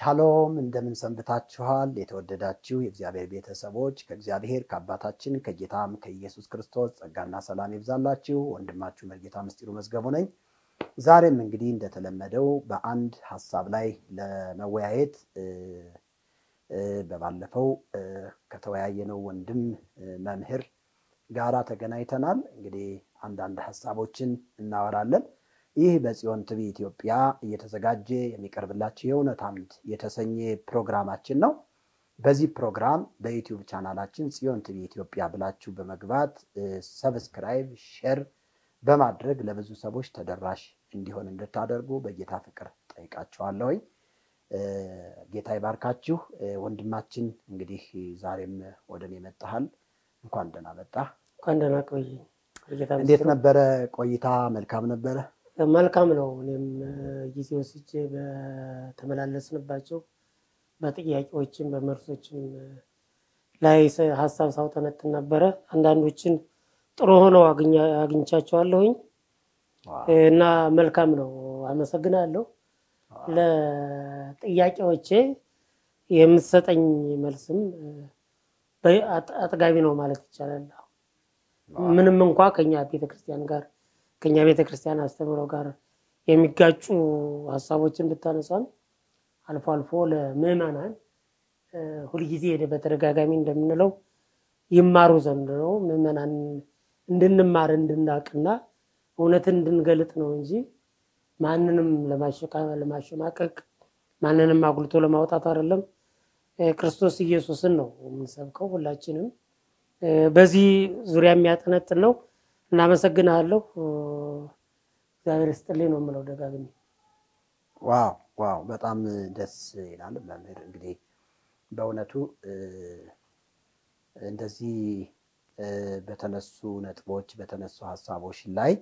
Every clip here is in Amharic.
ሻሎም እንደምን ሰንብታችኋል የተወደዳችሁ የእግዚአብሔር ቤተሰቦች ከእግዚአብሔር ከአባታችን ከጌታም ከኢየሱስ ክርስቶስ ጸጋና ሰላም ይብዛላችሁ ወንድማችሁ መርጌታ ምስጢሩ መዝገቡ ነኝ ዛሬም እንግዲህ እንደተለመደው በአንድ ሐሳብ ላይ ለመወያየት በባለፈው ከተወያየነው ወንድም መምህር ጋራ ተገናኝተናል እንግዲህ አንድ ሐሳቦችን እናወራለን ይህ በጽዮን ቲቪ ኢትዮጵያ እየተዘጋጀ የሚቀርብላችሁ የእውነት አምድ የተሰኘ ፕሮግራማችን ነው በዚህ ፕሮግራም በዩቲዩብ ቻናላችን ጽዮን ቲቪ ኢትዮጵያ ብላችሁ በመግባት ሰብስክራይብ ሼር በማድረግ ለብዙ ሰዎች ተደራሽ እንዲሆን እንድታደርጉ በጌታ ፍቅር ጠይቃችኋለሁ ጌታ ይባርካችሁ ወንድማችን እንግዲህ ዛሬም ወደኔ መጣሃል እንኳን ደህና መጣህ እንኳን ደህና ቆይ እንዴት ነበር ቆይታ መልካም ነበር መልካም ነው እኔም ጊዜው ሲጄ በተመላለስንባቸው በጥያቄዎችን በመርሶችን ላይ ሐሳብ ሳውተነትን ነበር አንዳንዶችን ጥሩ ሆኖ አግኝቻቸዋለሁኝ እና መልካም ነው አመሰግናለሁ ለጥያቄዎቼ የምትሰጠኝ መልስም አጥጋቢ ነው ማለት ይቻላል ምንም እንኳን ከኛ ቤተክርስቲያን ጋር ከኛ ቤተክርስቲያን አስተምሮ ጋር የሚጋጩ ሐሳቦችን ብታነሳን አልፎ አልፎ ለምእመናን ሁሉ ጊዜ በተደጋጋሚ እንደምንለው ይማሩ ዘንድ ነው ምእመናን እንድንማር እንድናቅና እውነትን እንድንገልጥ ነው እንጂ ማንንም ለማሸማቀቅ ማንንም አጉልቶ ለማውጣት አይደለም ክርስቶስ ኢየሱስን ነው የምንሰብከው ሁላችንም በዚህ ዙሪያ የሚያጠነጥን ነው እናመሰግናለሁ እግዚአብሔር ይስጥልኝ ነው የምለው ደጋግሜ ዋው በጣም ደስ ይላል መምህር እንግዲህ በእውነቱ እንደዚህ በተነሱ ነጥቦች በተነሱ ሐሳቦች ላይ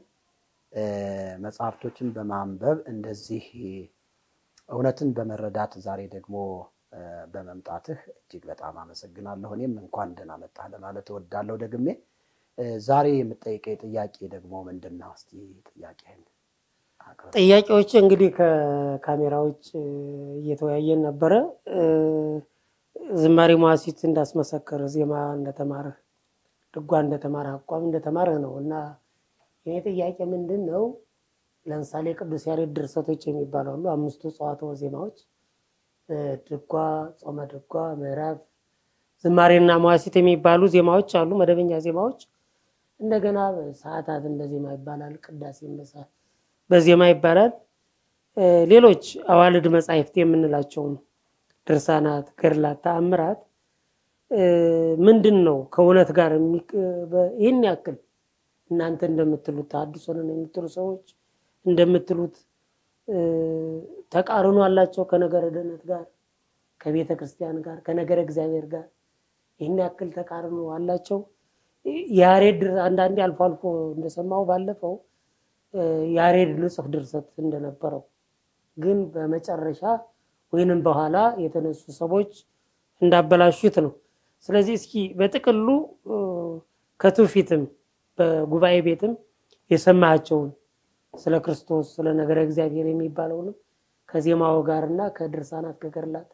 መጽሐፍቶችን በማንበብ እንደዚህ እውነትን በመረዳት ዛሬ ደግሞ በመምጣትህ እጅግ በጣም አመሰግናለሁ እኔም እንኳን ደህና መጣህ ለማለት እወዳለሁ ደግሜ ዛሬ የምጠይቀው ጥያቄ ደግሞ ምንድነው እስቲ ጥያቄዎች እንግዲህ ከካሜራዎች እየተወያየን ነበር ዝማሬ ማሲት እንዳስመሰከረ ዜማ እንደተማረ ድጓ እንደተማረ አቋም እንደተማረ ነውና የኔ ጥያቄ ምንድነው ለምሳሌ ቅዱስ ያሬድ ድርሰቶች የሚባለው ሁሉ አምስቱ ጸዋትወ ዜማዎች ድጓ ጾመ ድጓ ምዕራፍ ዝማሬና ማሲት የሚባሉ ዜማዎች አሉ መደበኛ ዜማዎች እንደገና ሰዓታት እንደዜማ ይባላል ቅዳሴም በዜማ ይባላል ሌሎች አዋልድ መጻሕፍት የምንላቸው ድርሳናት ገድላት ተአምራት ምንድነው ከእውነት ጋር ይሄን ያክል እናንተ እንደምትሉት አዲሶንን የምትሉ ሰዎች እንደምትሉት ተቃርኖ አላቸው ከነገረ ድነት ጋር ከቤተ ክርስቲያን ጋር ከነገረ እግዚአብሔር ጋር ይሄን ያክል ተቃርኖ አላቸው ያሬድ አንዳንዴ አልፎ አልፎ እንደሰማው ባለፈው ያሬድ ንጽፍ ድርሰት እንደነበረው ግን በመጨረሻ ወይንም በኋላ የተነሱ ሰዎች እንዳበላሹት ነው ስለዚህ እስኪ በጥቅሉ ከትውፊትም በጉባኤ ቤትም የሰማቸውን ስለ ክርስቶስ ስለ ነገረ እግዚአብሔር የሚባለውንም ከዜማው ጋርና ከድርሳናት ከገድላት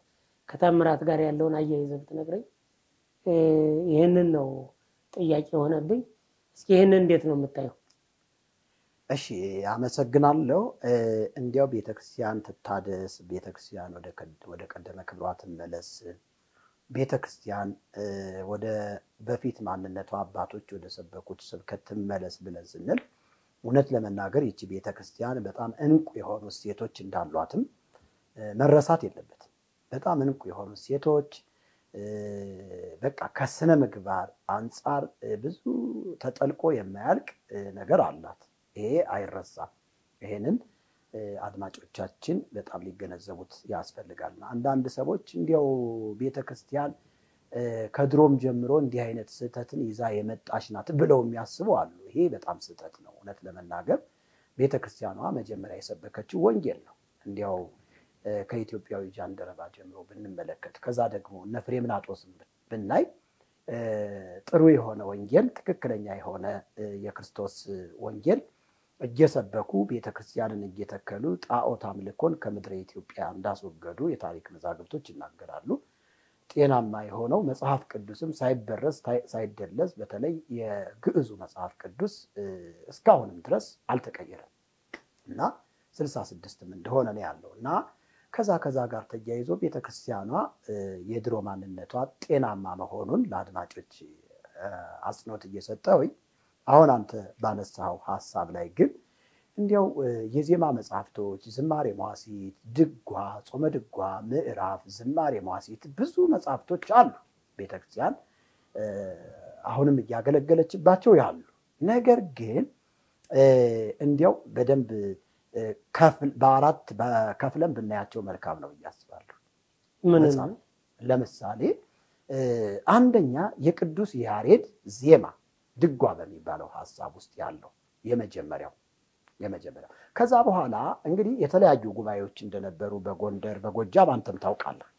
ከተአምራት ጋር ያለውን አያይዘህ ብትነግረኝ ይሄንን ነው ጥያቄ ሆነብኝ እስኪ ይሄንን እንዴት ነው የምታየው እሺ አመሰግናለሁ እንዲያው ቤተክርስቲያን ትታደስ ቤተክርስቲያን ወደ ቀደመ ክብሯ ትመለስ ቤተክርስቲያን ወደ በፊት ማንነቷ አባቶች ወደ ሰበኩት ስብከት ትመለስ ብለን ስንል እውነት ለመናገር ይቺ ቤተክርስቲያን በጣም እንቁ የሆኑ ሴቶች እንዳሏትም መረሳት የለበትም በጣም እንቁ የሆኑ ሴቶች በቃ ከስነ ምግባር አንፃር ብዙ ተጠልቆ የማያልቅ ነገር አላት ይሄ አይረሳም ይሄንን አድማጮቻችን በጣም ሊገነዘቡት ያስፈልጋል አንዳንድ ሰዎች እንዲያው ቤተክርስቲያን ከድሮም ጀምሮ እንዲህ አይነት ስህተትን ይዛ የመጣች ናት ብለው የሚያስቡ አሉ ይሄ በጣም ስህተት ነው እውነት ለመናገር ቤተክርስቲያኗ መጀመሪያ የሰበከችው ወንጌል ነው እንዲያው ከኢትዮጵያዊ ጃንደረባ ጀምሮ ብንመለከት ከዛ ደግሞ ነፍሬምናጦስን ብናይ ጥሩ የሆነ ወንጌል ትክክለኛ የሆነ የክርስቶስ ወንጌል እየሰበኩ ቤተክርስቲያንን እየተከሉ ጣዖት አምልኮን ከምድረ ኢትዮጵያ እንዳስወገዱ የታሪክ መዛግብቶች ይናገራሉ። ጤናማ የሆነው መጽሐፍ ቅዱስም ሳይበረዝ ሳይደለዝ በተለይ የግዕዙ መጽሐፍ ቅዱስ እስካሁንም ድረስ አልተቀየረም እና 66ም እንደሆነ ነው ያለው እና ከዛ ጋር ተያይዞ ቤተክርስቲያኗ የድሮ ማንነቷ ጤናማ መሆኑን ለአድማጮች አጽንኦት እየሰጠሁኝ አሁን አንተ ባነሳው ሐሳብ ላይ ግን እንዲያው የዜማ መጽሐፍቶች ዝማሬ መዋሥዕት ድጓ ጾመ ድጓ ምዕራፍ ዝማሬ መዋሥዕት ብዙ መጽሐፍቶች አሉ ቤተክርስቲያን አሁንም እያገለገለችባቸው ያሉ ነገር ግን እንዲያው በደንብ በአራት ከፍለን ብናያቸው መልካም ነው ያስባለሁ ምን ለምሳሌ አንደኛ የቅዱስ ያሬድ ዜማ ድጓ በሚባለው ሐሳብ ውስጥ ያለው የመጀመሪያው ከዛ በኋላ እንግዲህ የተለያዩ ጉባኤዎች እንደነበሩ በጎንደር በጎጃም አንተም ታውቃለህ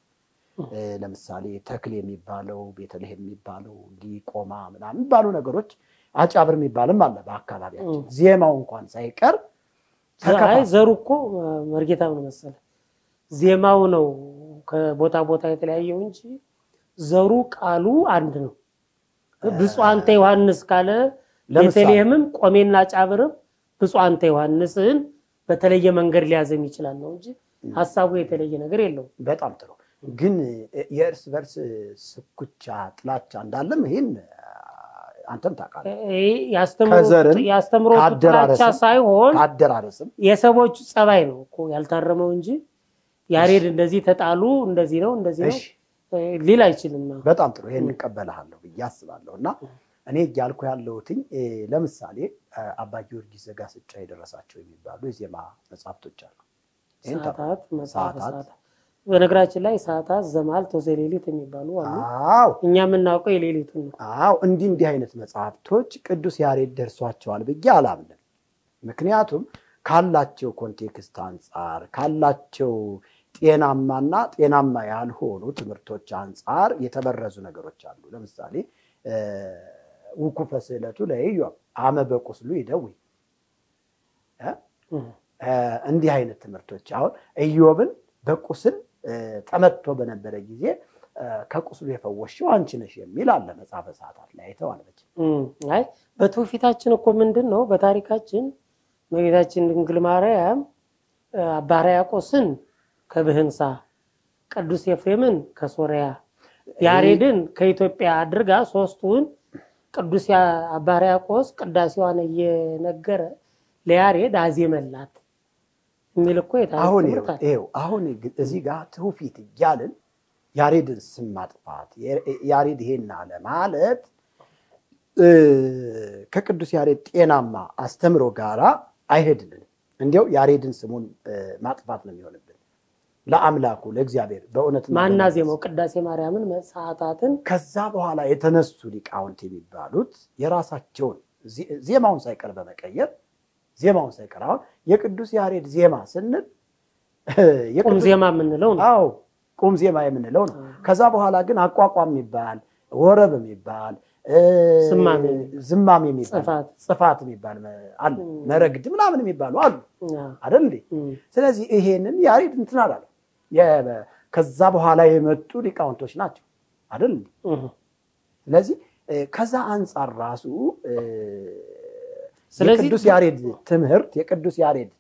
ለምሳሌ ተክል የሚባለው ቤተልሔም የሚባለው ዲቆማ ምናምን ባሉ ነገሮች አጫብር የሚባልም አለ በአካባቢያችን ዜማው እንኳን ሳይቀር አይ ዘሩኮ መርጌታ ነው መሰለ ዜማው ነው ከቦታ ቦታ የተለያየው እንጂ ዘሩ ቃሉ አንድ ነው ብፁዕ አንተ ዮሐንስ ካለ ቤተልሔምም ቆሜና ጫብርም ብፁዕ አንተ ዮሐንስን በተለየ መንገድ ሊያዘም ይችላል ነው እንጂ ሐሳቡ የተለየ ነገር የለውም በጣም ጥሩ ግን የእርስ በርስ ስኩቻ ጥላቻ እንዳለም ይሄን አንተም ታውቃለህ ያስተምሩ ጥላቻ ሳይሆን ካደራረስም የሰቦች ጸባይ ነው እኮ ያልታረመው እንጂ ያሬድ እንደዚህ ተጣሉ እንደዚህ ነው ሊል አይችልም በጣም ጥሩ ይሄን እንቀበላለሁ ያስባለሁና እኔ ያልኩ ያለውትኝ ለምሳሌ አባ ጊዮርጊስ ዘጋስጫ የደረሳቸው የሚባሉ የዜማ መጽሐፍቶች አሉ ሰዓታት በነገራችን ላይ ሰዓታት ዘማልት ወዘሌሊት የሚባሉ አሉ እኛ የምናውቀው የሌሊቱን ነው እንዲህ አይነት መጽሐፍቶች ቅዱስ ያሬድ ደርሷቸዋል ብዬ አላምንም ምክንያቱም ካላቸው ኮንቴክስት አንፃር ካላቸው ጤናማ ያልሆኑ ትምህርቶች አንፃር የተበረዙ ነገሮች አሉ ለምሳሌ ውኩፈ ስዕለቱ ለኢዮብ አመ በቁስሉ ይደዊ እንዲህ አይነት ትምህርቶች አሁን ኢዮብን በቁስል ተመትቶ በነበረ ጊዜ ከቁስሉ የፈወሽው አንቺ ነሽ የሚል አለ መጽሐፈ ሰዓታት ላይ አይተዋለች አይ በትውፊታችን እኮ ምንድነው በታሪካችን እመቤታችን ድንግል ማርያም አባ ሕርያቆስን ከብህንሳ ቅዱስ ኤፍሬምን ከሶሪያ ያሬድን ከኢትዮጵያ አድርጋ ሶስቱን ቅዱስ አባ ሕርያቆስ ቅዳሴዋን እየነገረ ለያሬድ አዜመላት የሚልኮ አሁን እዚህ ጋር ትውፊት ይያልን ያሬድን ስም ማጥፋት ያሬድ ይሄን አለ ማለት ከቅዱስ ያሬድ ጤናማ አስተምሮ ጋራ አይሄድልን እንዴው ያሬድን ስሙን ማጥፋት ነው የሚሆንብን ለአምላኩ ለእግዚአብሔር በእውነት ማናዜመው ቅዳሴ ማርያምን ሰዓታትን ከዛ በኋላ የተነሱ ሊቃውንት የሚባሉት የራሳቸውን ዜማውን ሳይቀር በመቀየር ዜማውን ሳይቀር አሁን የቅዱስ ያሬድ ዜማ ስንል ቁም ዜማ የምንለው ነው ቁም ዜማ የምንለው ነው ከዛ በኋላ ግን አቋቋም የሚባል ወረብ የሚባል ዝማም የሚባል ጽፋት የሚባል አለ መረግድ ምናምን የሚባሉ አሉ አይደል እንዴ ስለዚህ ይሄንን ያሬድ እንትን አላለ ከዛ በኋላ የመጡ ሊቃውንቶች ናቸው አይደል እንዴ ስለዚህ ከዛ አንፃር ራሱ የቅዱስ ያሬድ ትምህርት የቅዱስ ያሬድ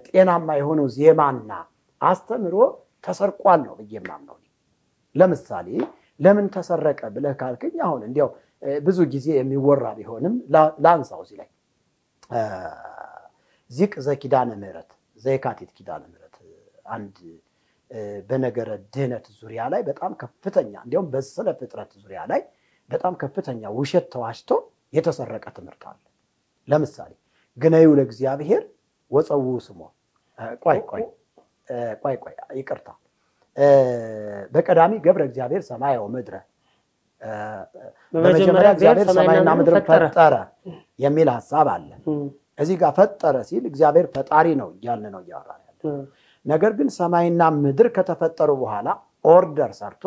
ጤናማ የሆነው ዜማና አስተምሮ ተሰርቋል ነው በየማምነው ለምሳሌ ለምን ተሰረቀ ብለህ ካልከኝ አሁን እንዲያው ብዙ ጊዜ የሚወራ ቢሆንም ላንሳው እዚህ ላይ ዚቅ ዘኪዳነ ምህረት ዘይካቲት ኪዳነ ምህረት አንድ በነገረ ድህነት ዙሪያ ላይ በጣም ከፍተኛ እንዲያውም በስለ ፍጥረት ዙሪያ ላይ በጣም ከፍተኛ ውሸት ተዋሽቶ የተሰረቀ ትምህርት አለ ለምሳሌ ግነዩ ለእግዚአብሔር ወጸው ስሞ ቆይ ይቅርታ በቀዳሚ ገብረ እግዚአብሔር ሰማይ ወምድረ በመጀመሪያ እግዚአብሔር ሰማይና ምድር ፈጠረ የሚል ሐሳብ አለ እዚህ ጋር ፈጠረ ሲል እግዚአብሔር ፈጣሪ ነው ያልን ነው ያወራ ያለው ነገር ግን ሰማይና ምድር ከተፈጠሩ በኋላ ኦርደር ሰርቶ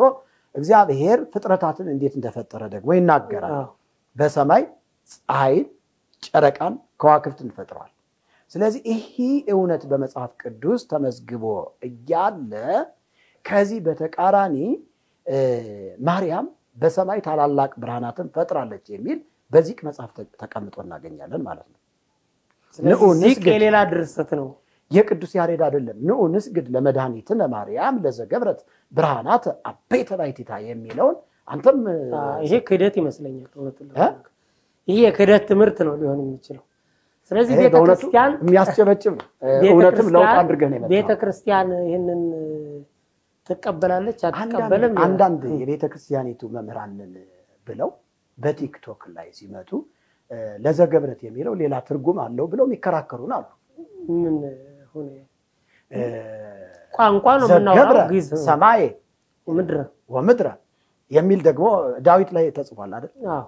እግዚአብሔር ፍጥረታትን እንዴት እንደፈጠረ ደግሞ ይናገራል በሰማይ ፀሐይ ጨረቃን ከዋክብትን ፈጥሯል ስለዚህ ይሄ እውነት በመጽሐፍ ቅዱስ ተመዝግቦ እያለ ከዚህ በተቃራኒ ማርያም በሰማይ ታላላቅ ብርሃናትን ፈጥራለች የሚል በዚህ መጽሐፍ ተቀምጦ እናገኛለን ማለት ነው። ስለዚህ ከሌላ ድርሰት ነው የቅዱስ ያሬድ አይደለም። ንዑ ንስግድ ለመድኃኒትነ ማርያም ለዘገብረት ብርሃናት አበይተ ባሕቲታ የሚለውን አንተም ይሄ ክህደት ይመስለኛል። ይሄ የክህደት ትምህርት ነው ሊሆን የሚችለው። ስለዚህ ቤተክርስቲያን የሚያስጨበጭብ ነው። እውነትም ለውጥ አድርገን ነው። ቤተክርስቲያን ይሄንን ተቀበላለች አትቀበልም? አንዳንድ የቤተክርስቲያኒቱ መምህራንን ብለው በቲክቶክ ላይ ሲመጡ ለዘገብረት የሚለው ሌላ ትርጉም አለው ብለው የሚከራከሩን አሉ። ምን ሆነ? ቋንቋ ነው የምናወራው። ግዕዝ ሰማይ ምድር ወምድር የሚል ደግሞ ዳዊት ላይ ተጽፏል አይደል? አዎ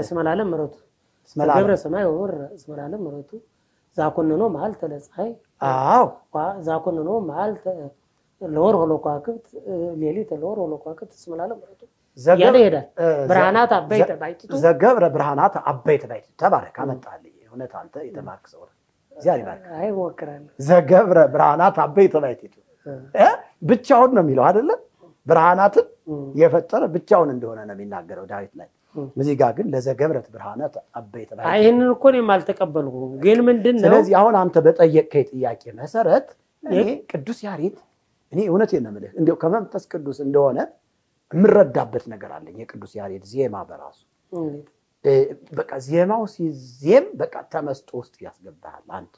እስመላለም ምረቱ ገብረ ሰማይ ወምድር እስመላለም ምረቱ ዛኮንኖ መዓልተ ለፀሐይ አዎ ዛኮንኖ መዓልተ ለወር ሆለኳክብት ሌሊት ለወር ሆለኳክብት እስመላለም ምረቱ ያለ ይሄዳል። ብርሃናት አበይተ ባሕቲቱ ዘገብረ ብርሃናት አበይተ ባሕቲቱ ተባረክ አመጣልኝ። እውነት አንተ የተማርክ ሰው ነህ። እግዚአብሔር ይባርክ። አይ ሞክራለሁ። ዘገብረ ብርሃናት አበይተ ባሕቲቱ ብቻውን ነው የሚለው አይደለ? ብርሃናትን የፈጠረ ብቻውን እንደሆነ ነው የሚናገረው ዳዊት ላይ። እዚህ ጋር ግን ለዘገብረት ብርሃናት አበይተ ባሕቲቱ ይሄንን እኮ ነው የማልተቀበልኩት። ግን ምንድነው? ስለዚህ አሁን አንተ በጠየቀኝ ጥያቄ መሰረት እኔ ቅዱስ ያሬድ እኔ እውነቴን ነው የምልህ እንደው ከመንፈስ ቅዱስ እንደሆነ የምረዳበት ነገር አለኝ። የቅዱስ ያሬድ ዜማ በራሱ በቃ ዜማው ሲዜም በቃ ተመስጦ ውስጥ ያስገባሃል። አንድ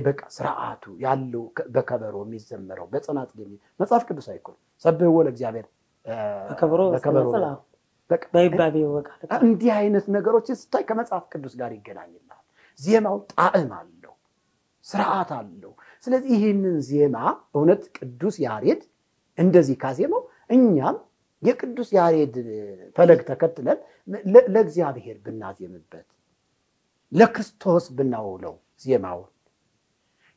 በቃ ስርዓቱ ያለው በከበሮ የሚዘመረው በጽናጽል መጽሐፍ ቅዱስ አይቆም ሰብህዎ ለእግዚአብሔር በከበሮ በቃ በይባቤው በቃ እንዲህ አይነት ነገሮች ስታይ ከመጽሐፍ ቅዱስ ጋር ይገናኝልሃል። ዜማው ጣዕም አለው፣ ስርዓት አለው። ስለዚህ ይህንን ዜማ እውነት ቅዱስ ያሬድ እንደዚህ ካዜማው እኛም የቅዱስ ያሬድ ፈለግ ተከትለን ለእግዚአብሔር ብናዜምበት ለክርስቶስ ብናውለው ዜማውን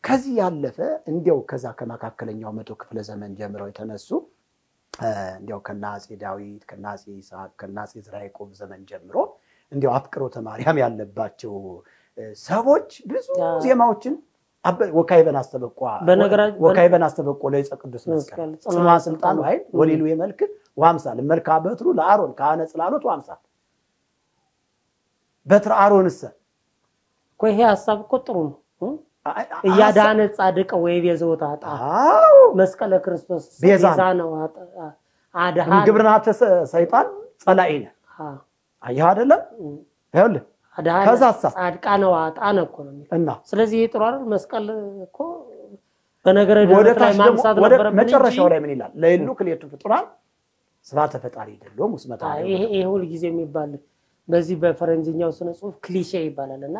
ከዚህ ያለፈ እንዲያው ከዛ ከመካከለኛው መቶ ክፍለ ዘመን ጀምረው የተነሱ እንዲያው ከናጼ ዳዊት ከናጼ ይስሐቅ ከናጼ ዘርዓ ያዕቆብ ዘመን ጀምሮ እንዲያው አፍቅሮተ ማርያም ያለባቸው ሰዎች ብዙ ዜማዎችን ወካይበን አስተበቆ ለይጸ ቅዱስ መስቀል ጽማ ስልጣን ኃይል ወሊሉ የመልክ ወአምሳል መልካ በትሩ ለአሮን ካህነ ጽላሎት ወአምሳል በትር አሮንስ እኮ ይሄ ሐሳብ እኮ ጥሩ ነው። ያዳነ ጻድቅ ወይ ቤዛውታ አጣ መስቀለ ክርስቶስ ቤዛ ነው አዳሃ ግብርናተ ሰይጣን ጸላኢነ አያ አይደለም ይኸውልህ አዳሃ ጻድቃነ ዋጣነ እኮ ነው እና ስለዚህ ጥሩ አይደል? መስቀል እኮ በነገረ ደረጃ ላይ ማንሳት ነበር። መጨረሻው ላይ ምን ይላል? ለይሉ ክሌቱ ፍጡራን ስብሐተ ፈጣሪ ይደለም ውስመታ ይሄ ሁሉ ጊዜ የሚባል በዚህ በፈረንጅኛው ስነ ጽሁፍ ክሊሼ ይባላልና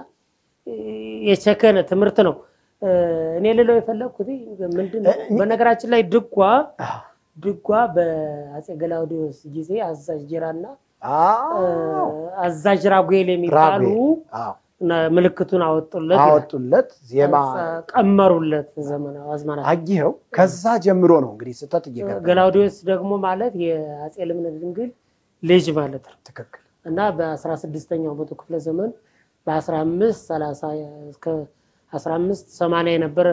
የቸከነ ትምህርት ነው። እኔ ልለው የፈለኩት ምንድነው በነገራችን ላይ ድጓ በአፄ ገላውዲዮስ ጊዜ አዛዥ ጅራና አዛዥ ራጉኤል የሚባሉ ምልክቱን አወጡለት ዜማ ቀመሩለት ዘመናዊ አዝማናት አጊው ከዛ ጀምሮ ነው እንግዲህ ስተት ይገርም። ገላውዲዮስ ደግሞ ማለት የአፄ ልብነ ድንግል ልጅ ማለት ነው። ትክክል። እና በ16ኛው መቶ ክፍለ ዘመን በ1530 እስከ 1580 የነበረ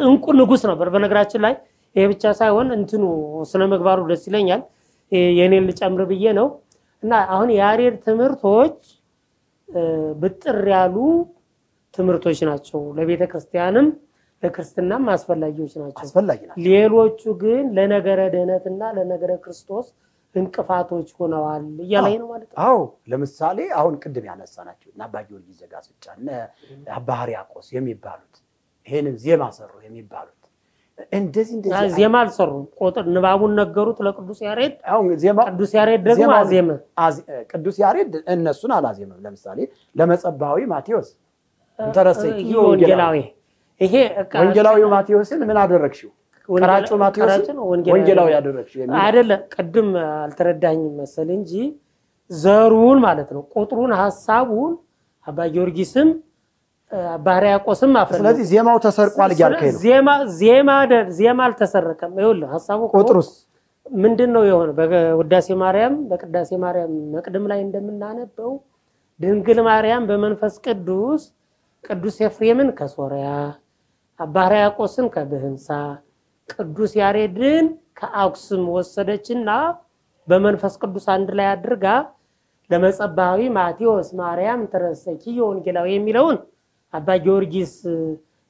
እንቁ ንጉስ ነበር። በነገራችን ላይ ይሄ ብቻ ሳይሆን እንትኑ ስነ ምግባሩ ደስ ይለኛል። የኔን ልጨምር ብዬ ነው። እና አሁን ያሬድ ትምህርቶች ብጥር ያሉ ትምህርቶች ናቸው። ለቤተ ክርስቲያንም ለክርስትናም አስፈላጊዎች ናቸው። ሌሎቹ ግን ለነገረ ድህነትና ለነገረ ክርስቶስ እንቅፋቶች ሆነዋል እያለኝ ነው ማለት ነው። አዎ ለምሳሌ አሁን ቅድም ያነሳናቸው እና አባ ጊዮርጊስ ዘጋስጫና አባ ሕርያቆስ የሚባሉት ይሄንን ዜማ ሰሩ የሚባሉት እንደዚህ ዜማ አልሰሩም። ቁጥር ንባቡን ነገሩት ለቅዱስ ያሬድ። አሁን ቅዱስ ያሬድ ደግሞ አዜመ። ቅዱስ ያሬድ እነሱን አላዜመም። ለምሳሌ ለመጸባዊ ማቴዎስ እንተረሰይ ወንጌላዊ ይሄ ወንጌላዊው ማቴዎስን ምን አደረግሽው? ቀራጩ ማቴዎስን ወንጌላዊ ያደረግሽው አይደለም። ቅድም አልተረዳኝም መሰል እንጂ ዘሩን ማለት ነው ቁጥሩን ሐሳቡን አባ ጊዮርጊስም አባ ሕርያቆስም አፈለ። ስለዚህ ዜማው ተሰርቋል ያልከኝ ነው። ዜማ አልተሰረቀም። ይኸውልህ ሐሳቡ ቁጥሩስ ምንድነው የሆነ በቅዳሴ ማርያም መቅድም ላይ እንደምናነበው ድንግል ማርያም በመንፈስ ቅዱስ ኤፍሬምን ከሶሪያ አባ ሕርያቆስን ከብህንሳ ቅዱስ ያሬድን ከአክሱም ወሰደችና በመንፈስ ቅዱስ አንድ ላይ አድርጋ ለመጸባዊ ማቴዎስ ማርያም ተረሰኪ ወንጌላዊ የሚለውን አባ ጊዮርጊስ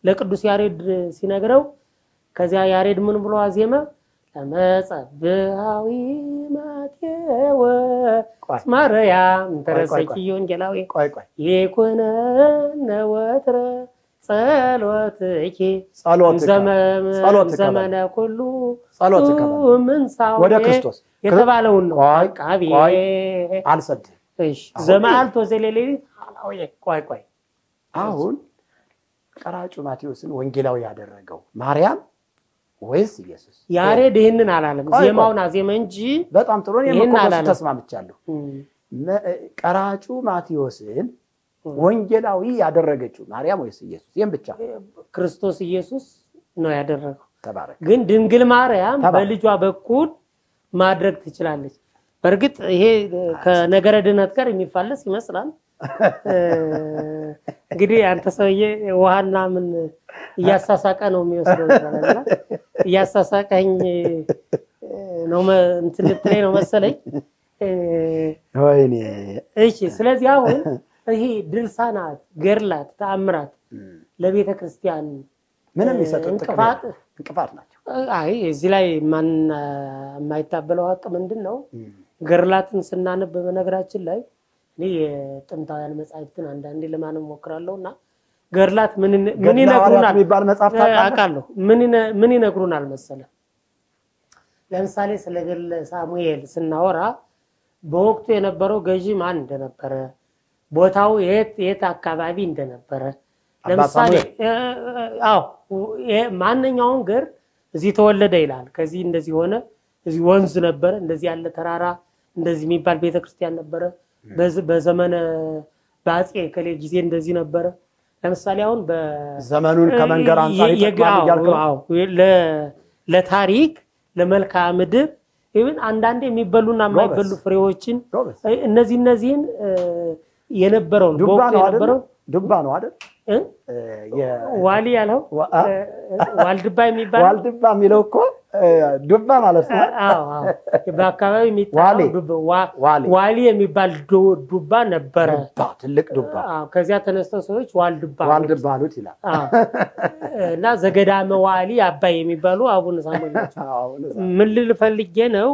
ለቅዱስ ያሬድ ሲነግረው ከዚያ ያሬድ ምን ብሎ አዜመ ለመጸባዊ ማቴዎስ ማርያም ተረሰኪ ወንጌላዊ ይኩነ ነወትረ ጸሎትኪ ዘመነ ኩሉ ምን ሳው ወደ ክርስቶስ የተባለውን ነው አቃቢ አልሰድ እሺ ዘማልቶ ዘለሌሊ ቆይ አሁን ቀራጩ ማቴዎስን ወንጌላዊ ያደረገው ማርያም ወይስ ኢየሱስ ያሬድ ይሄንን አላለም ዜማውን አዜመ እንጂ በጣም ጥሩ ነው የመቆስ ተስማምቻለሁ ቀራጩ ማቴዎስን ወንጌላዊ ያደረገችው ማርያም ወይስ ኢየሱስ ይሄን ብቻ ክርስቶስ ኢየሱስ ነው ያደረገው ተባረክ ግን ድንግል ማርያም በልጇ በኩል ማድረግ ትችላለች በርግጥ ይሄ ከነገረ ድነት ጋር የሚፋለስ ይመስላል እንግዲህ አንተ ሰውዬ ውሃና ምን ያሳሳቀ ነው የሚወስደው ይላልና ያሳሳቀኝ ነው እንትን ልትለኝ ነው መሰለኝ ወይኔ እሺ ስለዚህ አሁን ይሄ ድርሳናት ገርላት ተአምራት ለቤተ ክርስቲያን ምንም ይሰጡት እንቅፋት ናቸው አይ እዚህ ላይ ማን የማይታበለው ሀቅ ምንድነው ገርላትን ስናነብ በነገራችን ላይ እኔ የጥንታውያን መጻሕፍትን አንዳንዴ ለማንም ሞክራለሁና ገርላት ምን ይነግሩናል የሚባል መጽሐፍ ታውቃለህ ምን ይነግሩናል መሰለ ለምሳሌ ስለ ገድለ ሳሙኤል ስናወራ በወቅቱ የነበረው ገዢ ማን እንደነበረ ቦታው የት አካባቢ እንደነበረ ለምሳሌ ማንኛውም ገር እዚህ ተወለደ ይላል ከዚህ እንደዚህ ሆነ እዚህ ወንዝ ነበር እንደዚህ ያለ ተራራ እንደዚህ የሚባል ቤተክርስቲያን ነበር በዘመነ ባጼ ከሌ ጊዜ እንደዚህ ነበር ለምሳሌ አሁን በዘመኑን ከመንገር አንፃር ይያልከው ለታሪክ ለመልክዓ ምድር even አንዳንዴ የሚበሉና የማይበሉ ፍሬዎችን እነዚህን የነበረው ዱባ ነው አይደል ዋሊ ያለው ዋልድባ የሚለው እኮ ዱባ ማለት ነው አዎ በአካባቢ የሚታወው ዋሊ የሚባል ዱባ ነበር ትልቅ ዱባ ከዚያ ተነስተው ሰዎች ዋልድባ አሉት ይላል እና ዘገዳመ ዋሊ አባይ የሚባሉ አቡነ ሳሙኤል ምን ልፈልጌ ነው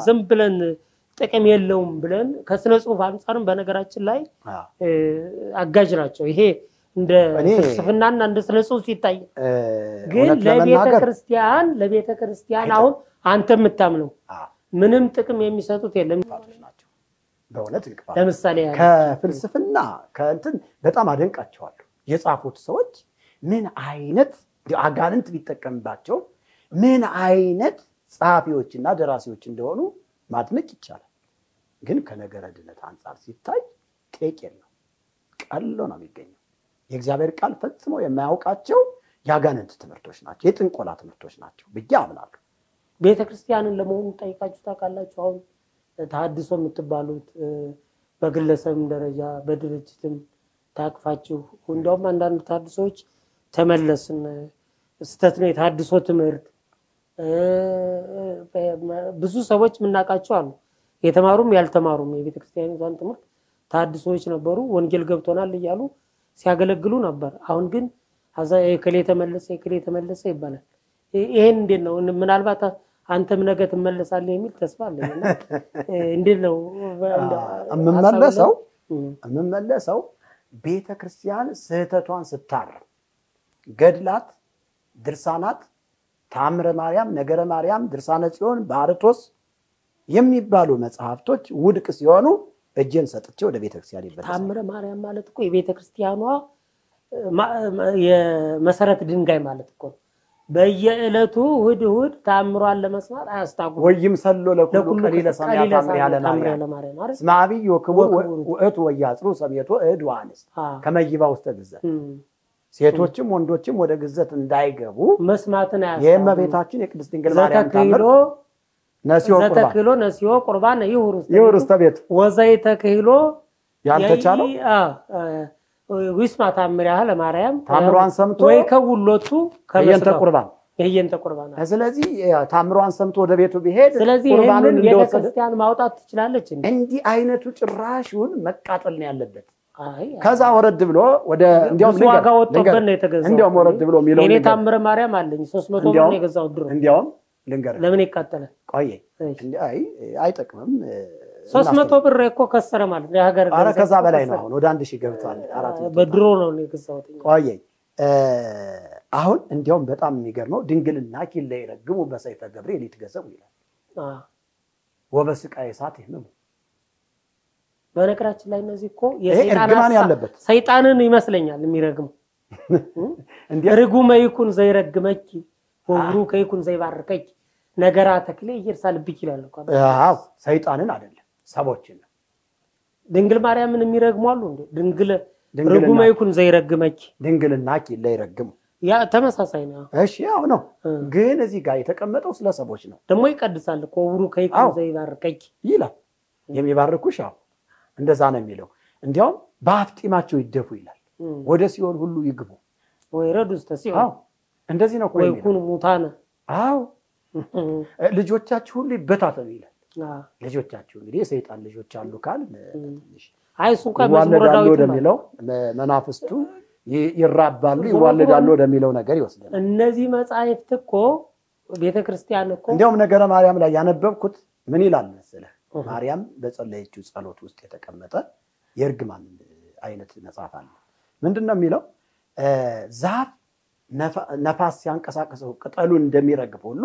ዝም ብለን ጥቅም የለውም ብለን ከስነ ጽሁፍ አንፃርም በነገራችን ላይ አጋጅ ናቸው ይሄ እንደ ፍልስፍናና እንደ ስነ ጽሁፍ ሲታይ ግን ለቤተ ክርስቲያን አሁን አንተ የምታምነው ምንም ጥቅም የሚሰጡት የለም ናቸው በእውነት እንቅፋት ለምሳሌ ከፍልስፍና ከእንትን በጣም አደንቃቸዋለሁ የጻፉት ሰዎች ምን አይነት አጋንንት ቢጠቀምባቸው ምን አይነት ጸሐፊዎችና ደራሲዎች እንደሆኑ ማድነቅ ይቻላል ግን ከነገረ ድነት አንፃር ሲታይ ጥቂት ነው ቀሎ ነው የሚገኘው የእግዚአብሔር ቃል ፈጽሞ የማያውቃቸው ያጋንንት ትምህርቶች ናቸው የጥንቆላ ትምህርቶች ናቸው ብዬ አምናለሁ ቤተ ክርስቲያንን ለመሆኑ ጠይቃችሁ ታውቃላችሁ አሁን ተሐድሶ የምትባሉት በግለሰብም ደረጃ በድርጅትም ታቅፋችሁ እንደውም አንዳንድ ተሐድሶች ተመለስን ስተት ነው የተሐድሶ ትምህርት ብዙ ሰዎች ምናቃቸው አሉ የተማሩም ያልተማሩም የቤተ ክርስቲያኒቷን ትምህርት ተሐድሶች ነበሩ ወንጌል ገብቶናል ይያሉ ሲያገለግሉ ነበር አሁን ግን አዛ የከሌ ተመለሰ ይባላል ይሄን እንዴት ነው ምናልባት አንተም ነገ ተመለሳለህ የሚል ተስፋ አለኝና እንዴት ነው እምመለሰው ቤተ ክርስቲያን ስህተቷን ስታርም ገድላት ድርሳናት ታምረ ማርያም ነገረ ማርያም ድርሳነ ጽዮን ባርቶስ የሚባሉ መጽሐፍቶች ውድቅ ሲሆኑ እጄን ሰጥቼ ወደ ቤተ ክርስቲያን ይበላል ታምረ ማርያም ማለት እኮ የቤተ ክርስቲያኗ የመሰረት ድንጋይ ማለት እኮ በየዕለቱ እሑድ ታምሯን ለመስማት አያስታጉም ወይም ሰሎ ለኩሉ ቀሊለ ሰማያት ታምረ ያለ ማርያም ስማቢ ወክቡር ወእቱ ወያጽሩ ሰምየቶ እድ ዋንስ ከመይባ ውስጥ ግዘት ሴቶችም ወንዶችም ወደ ግዘት እንዳይገቡ መስማትን አያስታጉም የእመቤታችን የቅድስት ድንግል ማርያም ታምር ነሲዮ ቁርባን ይሁሩስ ተቤት ወዘይተ ከሂሎ ያልተቻለው ዊስማ ታምሪያ ለማርያም ታምሯን ሰምቶ ወይ ከውሎቱ ከየንተ ቁርባን የየንተ ቁርባን ስለዚህ ታምሯን ሰምቶ ወደ ቤቱ ቢሄድ ስለዚህ ቁርባኑን እንደወሰደ ቤተክርስቲያን ማውጣት ትችላለች እንዲህ አይነቱ ጭራሹን መቃጠል ነው ያለበት አይ ከዛ ወረድ ብሎ ወደ እንዲያውም ዋጋ ወጥቶበት ነው የተገዛው እንዲያውም ወረድ ብሎ የሚለው እኔ ታምረ ማርያም አለኝ 300 ብር ነው የገዛው ድሮ እንዲያውም ልንገር ለምን ይቃጠላል ቆይ አይ አይጠቅምም 300 ብር እኮ ከሰረ ማለት ነው የሀገር አረ ከዛ በላይ ነው አሁን ወደ 1000 ገብቷል 400 በድሮ ነው የገዛው ቆይ አሁን እንዲያውም በጣም የሚገርመው ድንግልና ኪለ ይረግሙ በሰይፈ ገብርኤል ይትገሰሙ ይላል ወበስቃይ እሳት ይህመሙ በነገራችን ላይ እነዚህ እኮ የሰይጣን ያለበት ሰይጣንን ይመስለኛል የሚረግሙ ርጉመ ይኩን ዘይረግመኪ ወብሩ ከይኩን ዘይባርከኪ ነገራ ተክሌ ይርሳልብክ ይላል እኮ አዎ ሰይጣንን አይደለም ሰቦችን ድንግል ማርያምን የሚረግሙ አሉ እንዴ ድንግል ርጉመ ይኩን ዘይረግመኪ ድንግልና ኪለ ይረግሙ ያ ተመሳሳይ ነው እሺ ያው ነው ግን እዚህ ጋር የተቀመጠው ስለ ሰቦች ነው ደሞ ይቀድሳል እኮ ወብሩ ከይኩን ዘይባርከኪ ይላል የሚባርኩሽ ያው እንደዛ ነው የሚለው እንዲያውም በአፍጢማቸው ይደፉ ይላል ወደ ሲኦል ሁሉ ይግቡ ወይ ረዱስ ተሲኦል አዎ እንደዚህ ነው ወይ ኩን ሙታነ አዎ ልጆቻችሁ ሁሉ ይበታተኑ ይላል ልጆቻችሁ እንግዲህ የሰይጣን ልጆች አሉ ካል ትንሽ አይሱ እንኳን መዝሙረ ዳዊት ወደሚለው መናፍስቱ ይራባሉ ይዋለዳሉ ወደሚለው ነገር ይወስዳል እነዚህ መጻሕፍት እኮ ቤተክርስቲያን እኮ እንዲያውም ነገረ ማርያም ላይ ያነበብኩት ምን ይላል መሰለህ ማርያም በጸለየችው ጸሎት ውስጥ የተቀመጠ የርግማን አይነት መጽሐፍ አለ ምንድነው የሚለው ዛፍ ነፋስ ሲያንቀሳቀሰው ቅጠሉን እንደሚረግፍ ሁሉ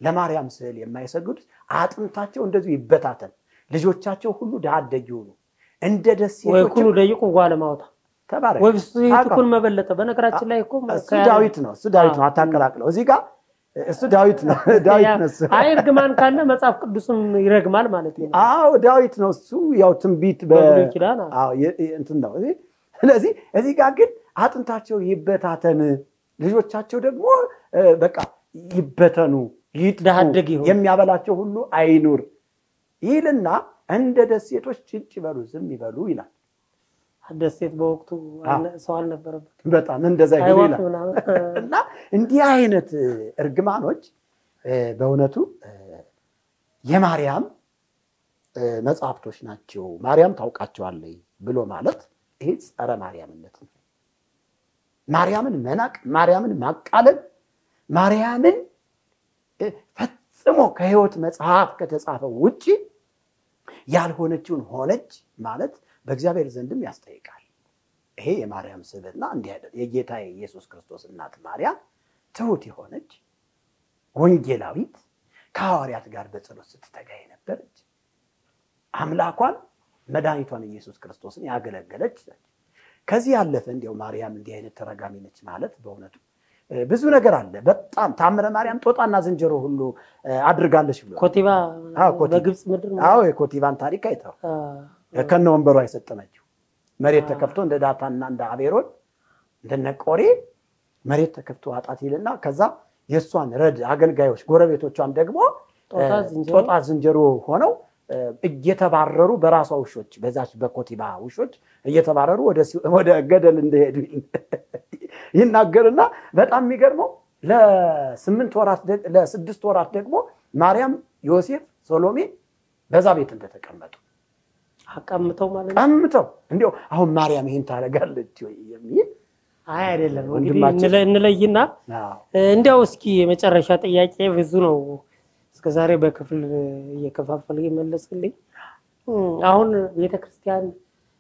ለማርያም ስዕል የማይሰግዱት አጥንታቸው እንደዚህ ይበታተን ልጆቻቸው ሁሉ ዳደግ ይሁኑ እንደ ደሴቶች ወይ ኩሉ ደይቁ ጓለ ማውጣ ተባረክ ወይ እሱን መበለጠ በነገራችን ላይ እኮ ዳዊት ነው አታቀላቅለው እዚህ ጋር እሱ ዳዊት ነው አይ እርግማን ካለ መጽሐፍ ቅዱስም ይረግማል ማለት ነው አዎ ዳዊት ነው እሱ ያው ትንቢት አዎ እንትን ነው ስለዚህ እዚህ ጋር ግን አጥንታቸው ይበታተን ልጆቻቸው ደግሞ በቃ ይበተኑ ይዳደግ ይሁን የሚያበላቸው ሁሉ አይኑር ይልና እንደ ደሴቶች ጭጭ ይበሉ ዝም ይበሉ ይላል ደሴት በወቅቱ ሰው አልነበረበት በጣም እንደዛ ይላል እና እንዲህ አይነት እርግማኖች በእውነቱ የማርያም መጽሐፍቶች ናቸው ማርያም ታውቃቸዋለች ብሎ ማለት ይሄ ጸረ ማርያምነት ነው ማርያምን መናቅ ማርያምን ማቃለል ማርያምን ፈጽሞ ከሕይወት መጽሐፍ ከተጻፈው ውጪ ያልሆነችውን ሆነች ማለት በእግዚአብሔር ዘንድም ያስጠይቃል ይሄ የማርያም ስብዕና እንዲህ አይደል የጌታ ኢየሱስ ክርስቶስ እናት ማርያም ትሁት የሆነች ወንጌላዊት ከሐዋርያት ጋር በጸሎት ስትተጋ የነበረች አምላኳን መድኃኒቷን ኢየሱስ ክርስቶስን ያገለገለች ከዚህ ያለፈ እንዲያው ማርያም እንዲህ አይነት ተረጋሚ ነች ማለት በእውነቱ ብዙ ነገር አለ በጣም ታምረ ማርያም ጦጣና ዝንጀሮ ሁሉ አድርጋለች ብሎ ኮቲባ በግብጽ ምድር አዎ የኮቲባን ታሪክ አይተው ከነ ወንበሩ አይሰጠመችው መሬት ተከፍቶ እንደ ዳታና እንደ አቤሮን እንደነቆሬ መሬት ተከፍቶ አጣት ይልና ከዛ የሷን ረድ አገልጋዮች ጎረቤቶቿን ደግሞ ጦጣ ዝንጀሮ ሆነው እየተባረሩ በራሷ ውሾች በዛች በኮቲባ ውሾች እየተባረሩ ወደ ገደል እንደሄዱ ይናገርና በጣም የሚገርመው ለ6 ወራት ደግሞ ማርያም ዮሴፍ ሶሎሜ በዛ ቤት እንደተቀመጡ አቀምጠው ማለት ቀምጠው እንዴው አሁን ማርያም ይሄን ታረጋለች ወይ የሚል አይ አይደለም እንግዲህ እንለይና እንዴው እስኪ የመጨረሻ ጥያቄ ብዙ ነው እስከዛሬ በክፍል እየከፋፈለ ይመለስልኝ አሁን ቤተክርስቲያን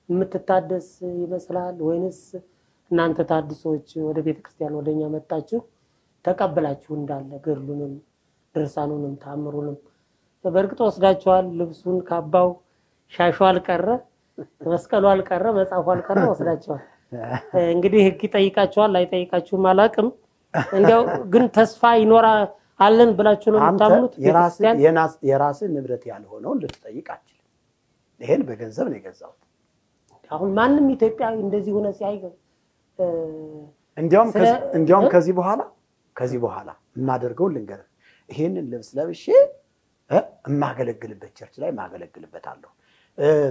የምትታደስ ይመስላል ወይንስ እናንተ ታድሶች ወደ ቤተክርስቲያን ወደኛ መጣችሁ ተቀበላችሁ እንዳለ ገድሉንም ድርሳኑንም ታምሩንም በርግጥ ወስዳችኋል ልብሱን ካባው ሻሽው አልቀረ መስቀሉ አልቀረ መጻፉ አልቀረ ወስዳችኋል እንግዲህ ህግ ይጠይቃችኋል አይጠይቃችሁም አላቅም እንዴው ግን ተስፋ ይኖራል አለን ብላችሁ ነው የምታምኑት የራስ ንብረት ያልሆነው ልትጠይቃችሁ ይሄን በገንዘብ ነው የገዛው አሁን ማንንም ኢትዮጵያዊ እንደዚህ ሆነ ሲያይገው እንዲያውም ከዚህ በኋላ እናደርገው ልንገር ይሄንን ልብስ ለብሼ ማገለግልበት ቸርች ላይ ማገለግልበታለሁ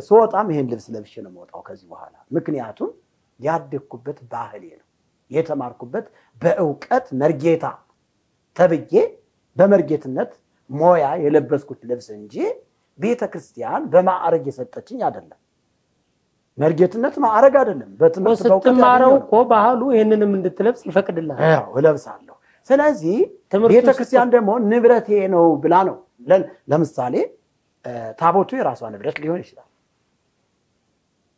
ስወጣም ይሄን ልብስ ለብሼ ነው የምወጣው ከዚህ በኋላ። ምክንያቱም ያደግኩበት ባህሌ ነው፣ የተማርኩበት በእውቀት መርጌታ ተብዬ በመርጌትነት ሞያ የለበስኩት ልብስ እንጂ ቤተክርስቲያን በማዕረግ የሰጠችኝ አይደለም። መርጌትነት ማዕረግ አይደለም። በትምህርት በእውቀት ስትማረው እኮ ባህሉ ይሄንንም እንድትለብስ ይፈቅድልሃል። አዎ እለብሳለሁ። ስለዚህ ቤተክርስቲያን ደግሞ ንብረቴ ነው ብላ ነው። ለምሳሌ ታቦቱ የራሷ ንብረት ሊሆን ይችላል።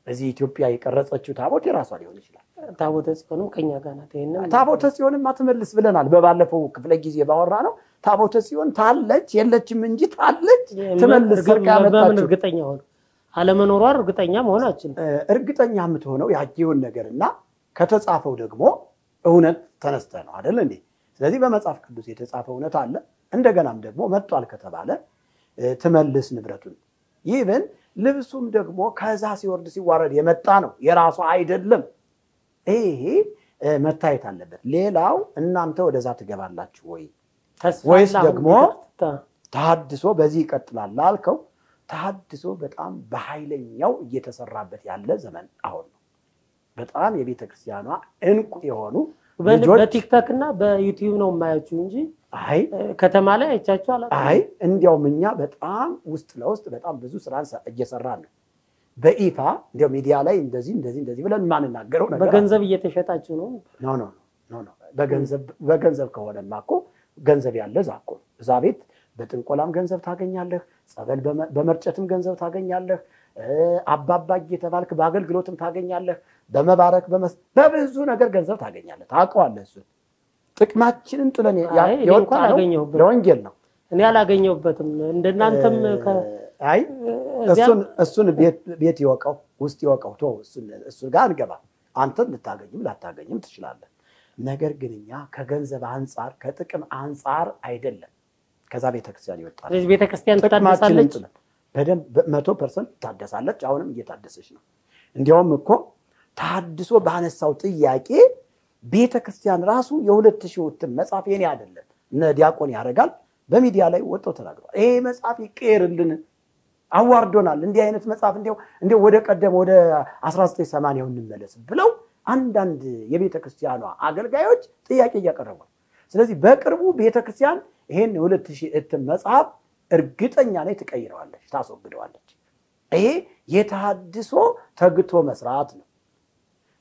እዚህ ኢትዮጵያ የቀረጸችው ታቦት የራሷ ሊሆን ይችላል። ታቦተ ጽዮንም ከኛ ጋር ናት። ይሄንን ታቦተ ጽዮንም አትመልስ ብለናል በባለፈው ክፍለ ጊዜ ባወራ ነው። ታቦተ ጽዮን ታለች የለችም እንጂ ታለች ትመልስ። በምን እርግጠኛ ሆነ? አለመኖሯ እርግጠኛ መሆናችን እርግጠኛ የምትሆነው ያየውን ነገርና ከተጻፈው ደግሞ እውነት ተነስተ ነው አይደል እንዴ? ስለዚህ በመጽሐፍ ቅዱስ የተጻፈው እውነት አለ። እንደገናም ደግሞ መጥቷል ከተባለ ትመልስ ንብረቱን። ይብን ልብሱም ደግሞ ከዛ ሲወርድ ሲዋረድ የመጣ ነው፣ የራሱ አይደለም። ይሄ መታየት አለበት። ሌላው እናንተ ወደዛ ትገባላችሁ ወይስ ደግሞ ተሐድሶ በዚህ ይቀጥላል አልከው? ተሐድሶ በጣም በኃይለኛው እየተሰራበት ያለ ዘመን አሁን ነው። በጣም የቤተክርስቲያኗ እንቁ የሆኑ በቲክቶክ እና በዩቲዩብ ነው የማያችሁ እንጂ ከተማ ላይ አይቻችሁ አላውቅም። እንዲያውም እኛ በጣም ውስጥ ለውስጥ በጣም ብዙ ስራ እየሰራን ነው። በኢፋ እንዲያው ሚዲያ ላይ እንደዚህ ብለን ማንናገረው ነገር በገንዘብ እየተሸጣችሁ ነው? ኖ በገንዘብ ከሆነማ እኮ ገንዘብ ያለ ዛቆ እዛ ቤት በጥንቆላም ገንዘብ ታገኛለህ፣ ጸበል በመርጨትም ገንዘብ ታገኛለህ፣ አባባጅ የተባልክ በአገልግሎትም ታገኛለህ፣ በመባረክ በብዙ ነገር ገንዘብ ታገኛለህ። ታውቀዋለህ። እሱ ጥቅማችንን ጥለን ያወጣነው ለወንጌል ነው። እኔ አላገኘሁበትም። እንደናንተም እሱን ቤት ይወቀው ውስጥ ይወቀው ቶ እሱ ጋር አንገባ። አንተን ልታገኝም ላታገኝም ትችላለህ። ነገር ግን እኛ ከገንዘብ አንፃር ከጥቅም አንፃር አይደለም ከዛ ቤተክርስቲያን ይወጣል። ስለዚህ ቤተክርስቲያን ታደሳለች፣ በደንብ 100% ታደሳለች። አሁንም እየታደሰች ነው። እንዲያውም እኮ ተሐድሶ ባነሳው ጥያቄ ቤተክርስቲያን ራሱ የ2000 እትም መጽሐፍ የኔ አይደለም እነ ዲያቆን ያረጋል በሚዲያ ላይ ወጥተው ተናግረዋል። ይሄ መጽሐፍ ይቀርልን አዋርዶናል፣ እንዲህ አይነት መጽሐፍ እንዴው ወደ ቀደም ወደ 1980 እንመለስ ብለው አንዳንድ የቤተክርስቲያኗ አገልጋዮች ጥያቄ እያቀረቡ። ስለዚህ በቅርቡ ቤተክርስቲያን ይሄን 2000 እትም መጽሐፍ እርግጠኛ ነኝ ትቀይረዋለች፣ ታስወግደዋለች። ይሄ የተሐድሶ ተግቶ መስራት ነው።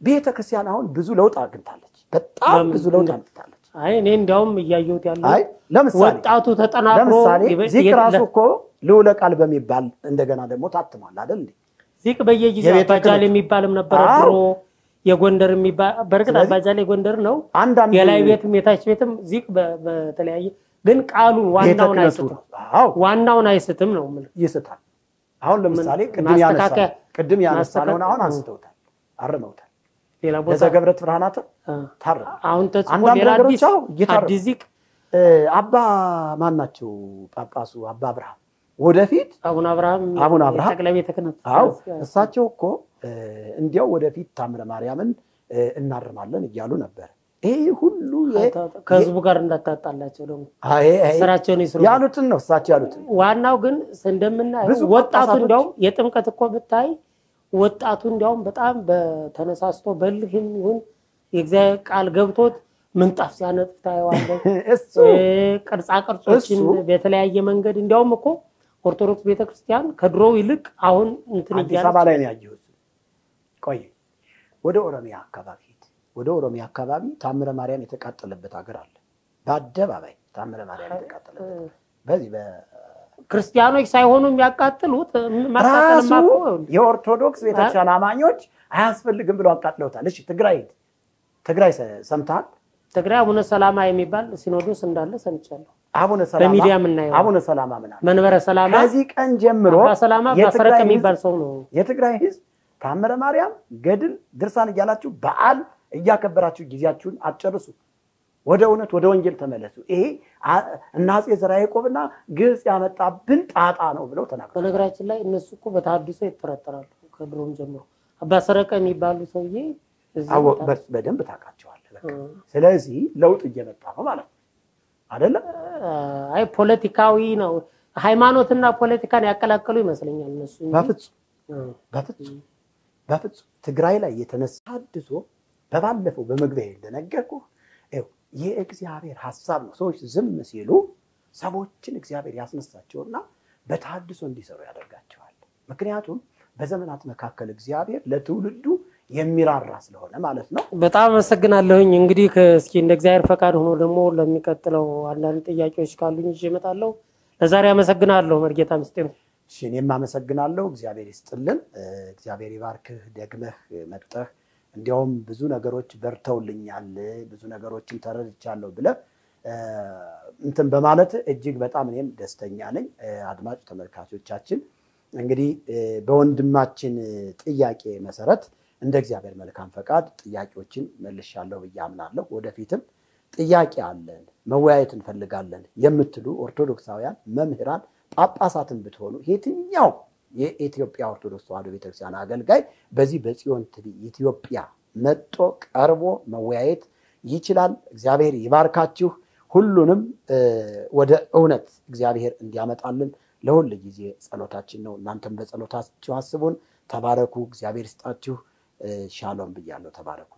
ቤተክርስቲያን አሁን ብዙ ለውጥ አግኝታለች፣ በጣም ብዙ ለውጥ አግኝታለች። እኔ እንዲያውም እያየሁት ያለው ለምሳሌ ወጣቱ ተጠናክሮ ዚቅ ራሱ እኮ ልዑለ ቃል በሚባል እንደገና ደግሞ ታትሟል አይደል እንዴ? ዚቅ በየጊዜው አባጃሌ የሚባልም ነበር ድሮ፣ የጎንደር የሚባል በርግጥ አባጃሌ ጎንደር ነው። የላይ ቤትም የታች ቤትም ዚቅ በተለያየ ግን ቃሉን ዋናውን አይስትም ነው ማለት ይስታል። አሁን ለምሳሌ ቅድም ያነሳነውን አሁን አንስተውታል፣ አርመውታል። ሌላ ቦታ ለዘገብረት ብርሃናት ታረ አሁን ተጽፎ ሌላ አዲስ ዚቅ አባ ማናቸው ጳጳሱ አባ አብርሃም ወደፊት አቡነ አብርሃም ጠቅላይ ቤተ ክህነት እሳቸው እኮ እንዲያው ወደፊት ታምረ ማርያምን እናርማለን እያሉ ነበር። ይሄ ሁሉ ከህዝቡ ጋር እንዳታጣላቸው ደግሞ ስራቸውን ይስሩ ያሉትን ነው እሳቸው ያሉትን። ዋናው ግን እንደምናየው ወጣቱ እንዲያው የጥምቀት እኮ ብታይ ወጣቱ እንዲያው በጣም በተነሳስቶ በልህም ይሁን የእግዚአብሔር ቃል ገብቶት ምንጣፍ ሲያነጥፍ ታየዋለህ። ቅርጻ ቅርጾችን በተለያየ መንገድ እንዲያውም እኮ ኦርቶዶክስ ቤተክርስቲያን ከድሮው ይልቅ አሁን እንትን አዲስ አበባ ላይ ነው ያየሁት። ቆይ ወደ ኦሮሚያ አካባቢ ወደ ኦሮሚያ አካባቢ ታምረ ማርያም የተቃጠለበት ሀገር አለ። በአደባባይ ታምረ ማርያም የተቃጠለበት በዚህ ክርስቲያኖች ሳይሆኑ የሚያቃጥሉት ማቃጠልማኮ የኦርቶዶክስ ቤተክርስቲያን አማኞች አያስፈልግም ብለው አቃጥለውታል። እሺ ትግራይ ሰምታል? ትግራይ አቡነ ሰላማ የሚባል ሲኖዶስ እንዳለ ሰምቻለሁ። አቡነ ሰላማ በሚዲያ ምናየው አቡነ ሰላማ ምናምን መንበረ ሰላማ ከዚህ ቀን ጀምሮ ሰላማ ባሰረቀ የሚባል ሰው ነው። የትግራይ ህዝብ ታምረ ማርያም ገድል ድርሳን እያላችሁ በዓል እያከበራችሁ ጊዜያችሁን አጨርሱ። ወደ እውነት ወደ ወንጌል ተመለሱ። ይሄ እና አፄ ዘርዓ ያዕቆብና ግብጽ ያመጣብን ጣጣ ነው ብለው ተናግረዋል። በነገራችን ላይ እነሱ እኮ በተሐድሶ ይተረተራሉ ከድሮም ጀምሮ። አባ ሰረቀ የሚባሉ ሰውዬ በደንብ ታውቃቸዋለህ። ስለዚህ ለውጥ እየመጣ ነው ማለት ነው አይደለ? ፖለቲካዊ ነው። ሃይማኖትና ፖለቲካን ያቀላቀሉ ይመስለኛል እነሱ። በፍጹም በፍጹም ትግራይ ላይ የተነሳ ተሐድሶ በባለፈው በመግቢያ እንደነገርኩ የእግዚአብሔር ሐሳብ ነው። ሰዎች ዝም ሲሉ ሰዎችን እግዚአብሔር ያስነሳቸውና በተሐድሶ እንዲሰሩ ያደርጋቸዋል። ምክንያቱም በዘመናት መካከል እግዚአብሔር ለትውልዱ የሚራራ ስለሆነ ማለት ነው። በጣም አመሰግናለሁኝ። እንግዲህ እስኪ እንደ እግዚአብሔር ፈቃድ ሆኖ ደግሞ ለሚቀጥለው አንዳንድ ጥያቄዎች ካሉኝ ይዤ እመጣለሁ። ለዛሬ አመሰግናለሁ መርጌታ ምስጢሩ። እሺ እኔም አመሰግናለሁ። እግዚአብሔር ይስጥልን። እግዚአብሔር ይባርክህ። ደግመህ መጥተህ እንዲያውም ብዙ ነገሮች በርተውልኛል፣ ብዙ ነገሮችን ተረድቻለሁ ብለህ እንትን በማለት እጅግ በጣም እኔም ደስተኛ ነኝ። አድማጭ ተመልካቾቻችን እንግዲህ በወንድማችን ጥያቄ መሰረት እንደ እግዚአብሔር መልካም ፈቃድ ጥያቄዎችን መልሻለሁ ብዬ አምናለሁ። ወደፊትም ጥያቄ አለን መወያየት እንፈልጋለን የምትሉ ኦርቶዶክሳውያን መምህራን ጳጳሳትን ብትሆኑ የትኛው የኢትዮጵያ ኦርቶዶክስ ተዋሕዶ ቤተክርስቲያን አገልጋይ በዚህ በጽዮን ቲቪ ኢትዮጵያ መጥቶ ቀርቦ መወያየት ይችላል። እግዚአብሔር ይባርካችሁ። ሁሉንም ወደ እውነት እግዚአብሔር እንዲያመጣልን ለሁሉ ጊዜ ጸሎታችን ነው። እናንተም በጸሎታችሁ አስቡን። ተባረኩ። እግዚአብሔር ይስጣችሁ። ሻሎም ብያለሁ። ተባረኩ።